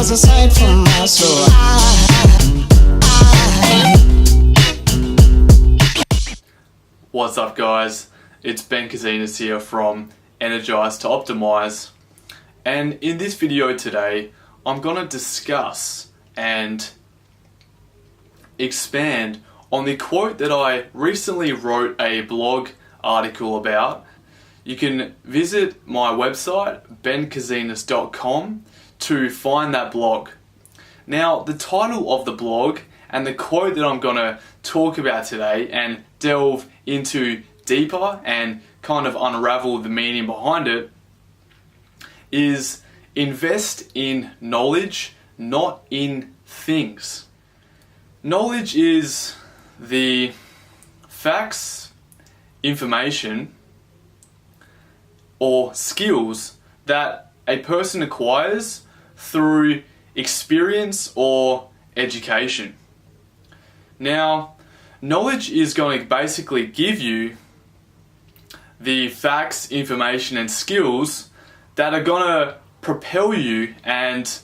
was a sight for my soul. What's up, guys? It's Ben Kazinas here from Energize to Optimize, and in this video today I'm going to discuss and expand on the quote that I recently wrote a blog article about. You can visit my website benkazinas.com to find that blog. Now, the title of the blog and the quote that I'm going to talk about today and delve into deeper and kind of unravel the meaning behind it is invest in knowledge, not in things. Knowledge is the facts, information, or skills that a person acquires through experience or education. Now, knowledge is going to basically give you the facts, information, and skills that are going to propel you and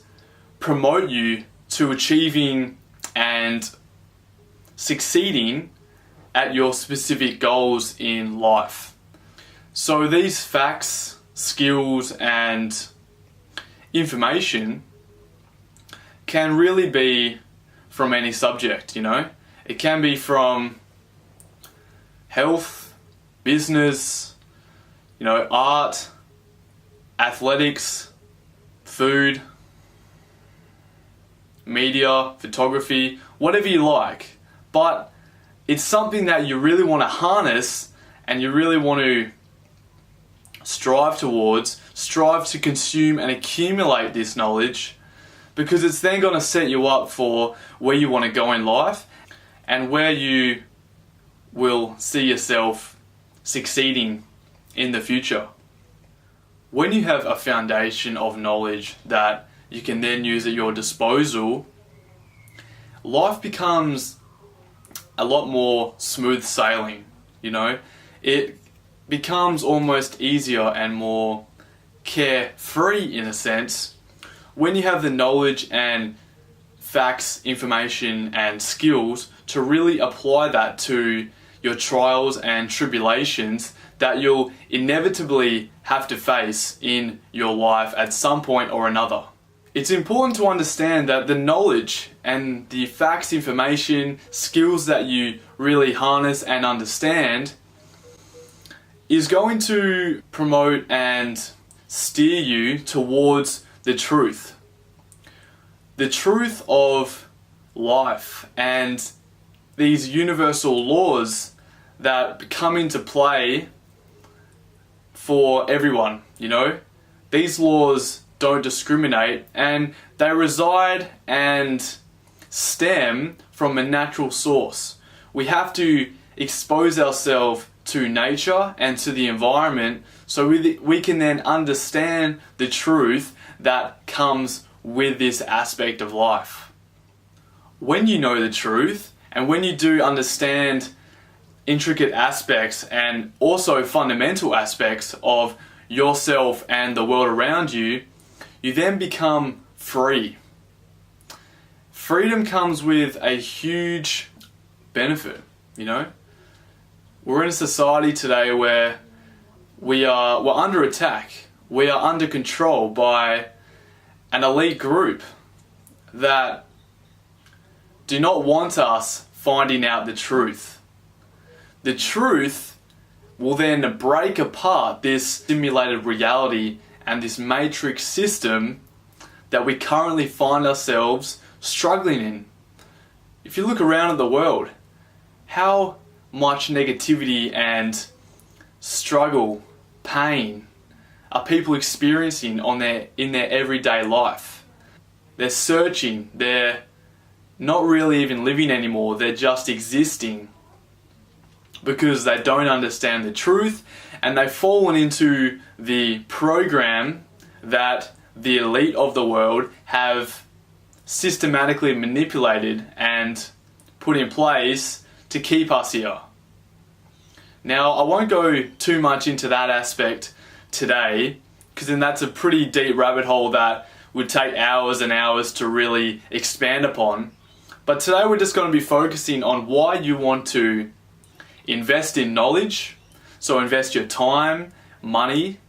promote you to achieving and succeeding at your specific goals in life. So these facts, skills, and information can really be from any subject, you know? It can be from health, business, art, athletics, food, media, photography, whatever you like. But it's something that you really want to harness and you really want to strive to consume and accumulate this knowledge, because it's then going to set you up for where you want to go in life and where you will see yourself succeeding in the future. When you have a foundation of knowledge that you can then use at your disposal, life becomes a lot more smooth sailing, It becomes almost easier and more carefree in a sense when you have the knowledge and facts, information, and skills to really apply that to your trials and tribulations that you'll inevitably have to face in your life at some point or another. It's important to understand that the knowledge and the facts, information, skills that you really harness and understand is going to promote and steer you towards the truth. The truth of life and these universal laws that come into play for everyone, These laws don't discriminate and they reside and stem from a natural source. We have to expose ourselves to nature and to the environment so we can then understand the truth that comes with this aspect of life. When you know the truth and when you do understand intricate aspects and also fundamental aspects of yourself and the world around you, you then become free. Freedom comes with a huge benefit, We're in a society today where we're under attack. We are under control by an elite group that do not want us finding out the truth. The truth will then break apart this simulated reality and this matrix system that we currently find ourselves struggling in. If you look around at the world, how much negativity and struggle, pain are people experiencing in their everyday life. They're searching, they're not really even living anymore, they're just existing because they don't understand the truth and they've fallen into the program that the elite of the world have systematically manipulated and put in place to keep us here. Now, I won't go too much into that aspect today, because then that's a pretty deep rabbit hole that would take hours and hours to really expand upon. But today we're just going to be focusing on why you want to invest in knowledge. So invest your time, money,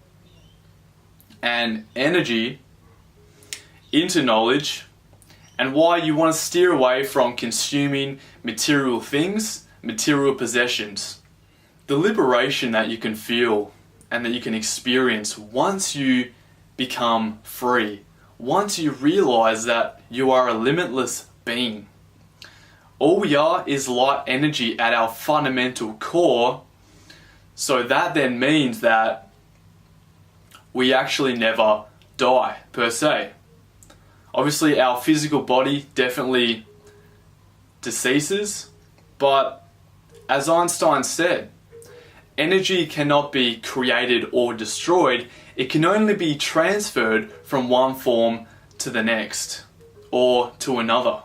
and energy into knowledge, and why you want to steer away from consuming material things, material possessions. The liberation that you can feel and that you can experience once you become free, once you realize that you are a limitless being. All we are is light energy at our fundamental core, so that then means that we actually never die per se. Obviously our physical body definitely deceases, but as Einstein said, energy cannot be created or destroyed. It can only be transferred from one form to the next or to another.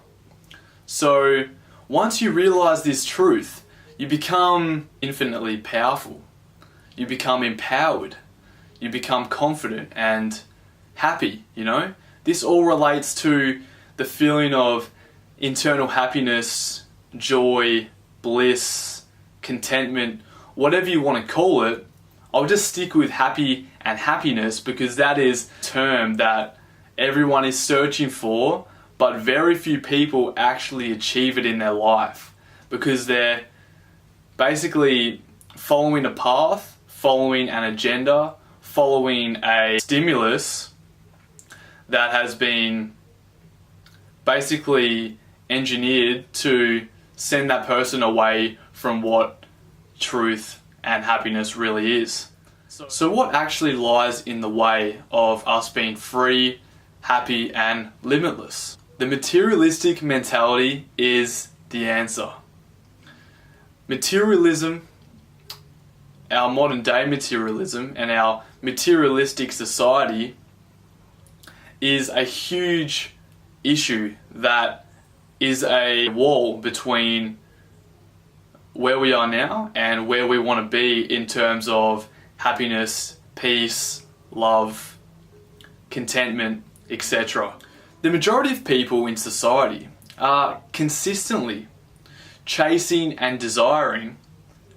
So once you realize this truth, you become infinitely powerful. You become empowered. You become confident and happy, you know? This all relates to the feeling of internal happiness, joy, bliss, contentment, whatever you want to call it. I'll just stick with happy and happiness because that is a term that everyone is searching for, but very few people actually achieve it in their life because they're basically following a path, following an agenda, following a stimulus that has been basically engineered to send that person away from what truth and happiness really is. So what actually lies in the way of us being free, happy, and limitless? The materialistic mentality is the answer. Materialism, our modern day materialism and our materialistic society is a huge issue that is a wall between where we are now and where we want to be in terms of happiness, peace, love, contentment, etc. The majority of people in society are consistently chasing and desiring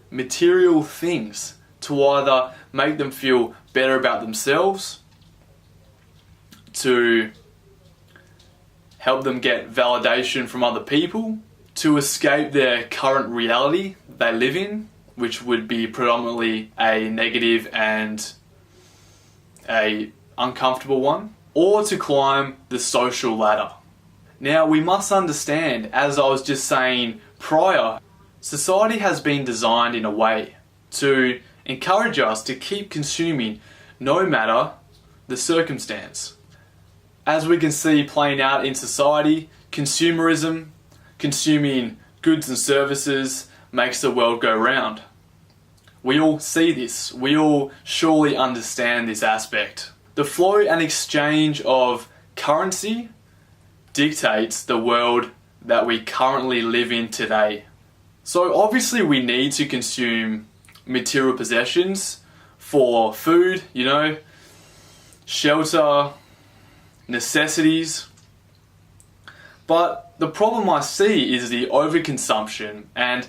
material things to either make them feel better about themselves, to help them get validation from other people, to escape their current reality they live in, which would be predominantly a negative and a uncomfortable one, or to climb the social ladder. Now we must understand, as I was just saying prior, society has been designed in a way to encourage us to keep consuming no matter the circumstance. As we can see playing out in society, consumerism, consuming goods and services makes the world go round. We all see this. We all surely understand this aspect. The flow and exchange of currency dictates the world that we currently live in today. So obviously we need to consume material possessions for food, shelter, necessities. But the problem I see is the overconsumption, and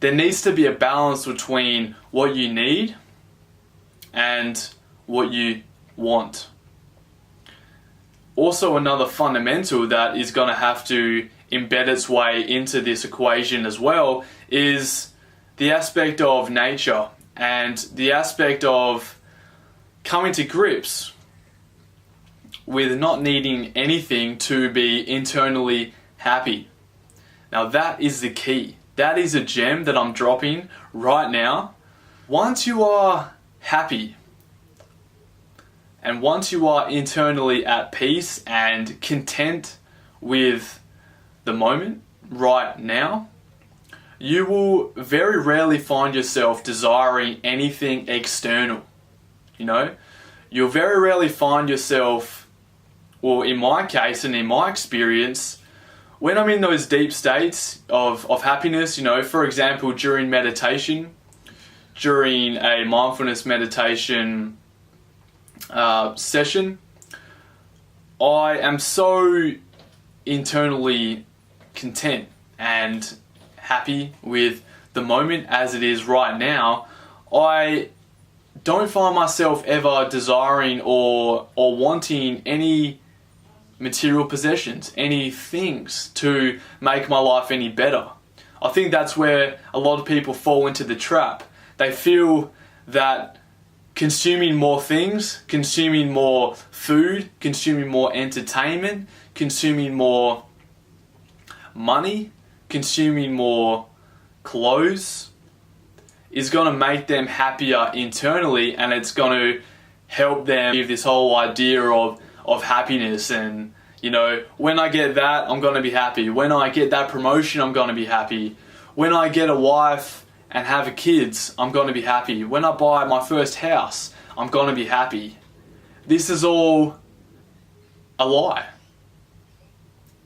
there needs to be a balance between what you need and what you want. Also, another fundamental that is going to have to embed its way into this equation as well is the aspect of nature and the aspect of coming to grips with not needing anything to be internally happy. Now that is the key. That is a gem that I'm dropping right now. Once you are happy and once you are internally at peace and content with the moment right now, you will very rarely find yourself desiring anything external. You'll very rarely find yourself, well, in my case and in my experience, when I'm in those deep states of happiness, for example, during meditation, during a mindfulness meditation session, I am so internally content and happy with the moment as it is right now. I don't find myself ever desiring or wanting any material possessions, any things to make my life any better. I think that's where a lot of people fall into the trap. They feel that consuming more things, consuming more food, consuming more entertainment, consuming more money, consuming more clothes is going to make them happier internally, and it's going to help them give this whole idea of happiness. And you know, when I get that, I'm going to be happy. When I get that promotion, I'm going to be happy. When I get a wife and have kids, I'm going to be happy. When I buy my first house, I'm going to be happy. This is all a lie.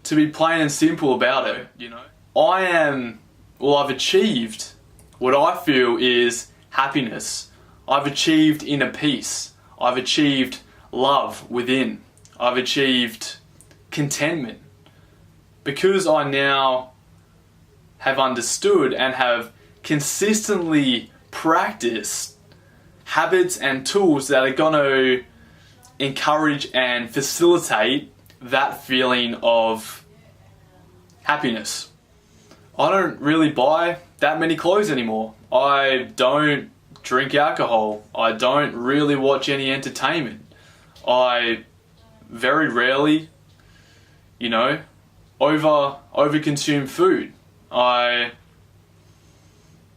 To be plain and simple about it, you know. I've achieved what I feel is happiness. I've achieved inner peace. I've achieved love within. I've achieved contentment. Because I now have understood and have consistently practiced habits and tools that are going to encourage and facilitate that feeling of happiness. I don't really buy that many clothes anymore. I don't drink alcohol. I don't really watch any entertainment. I very rarely, you know, over consume food. I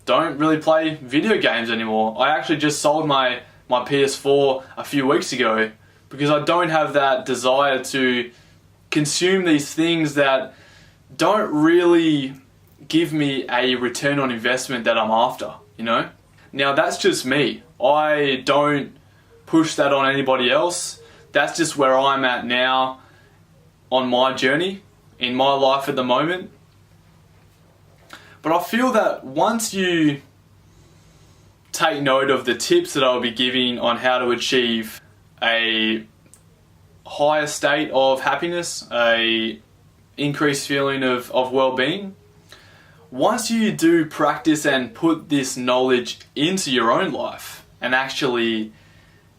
don't really play video games anymore. I actually just sold my PS4 a few weeks ago because I don't have that desire to consume these things that don't really give me a return on investment that I'm after, you know? Now that's just me. I don't push that on anybody else. That's just where I'm at now on my journey, in my life at the moment. But I feel that once you take note of the tips that I'll be giving on how to achieve a higher state of happiness, a increased feeling of well-being, once you do practice and put this knowledge into your own life and actually,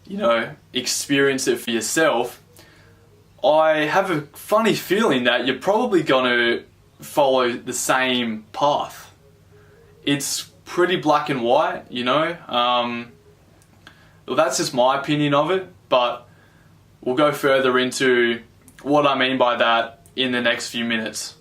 you know, experience it for yourself, I have a funny feeling that you're probably going to follow the same path. It's pretty black and white, you know. Well, that's just my opinion of it, but we'll go further into what I mean by that in the next few minutes.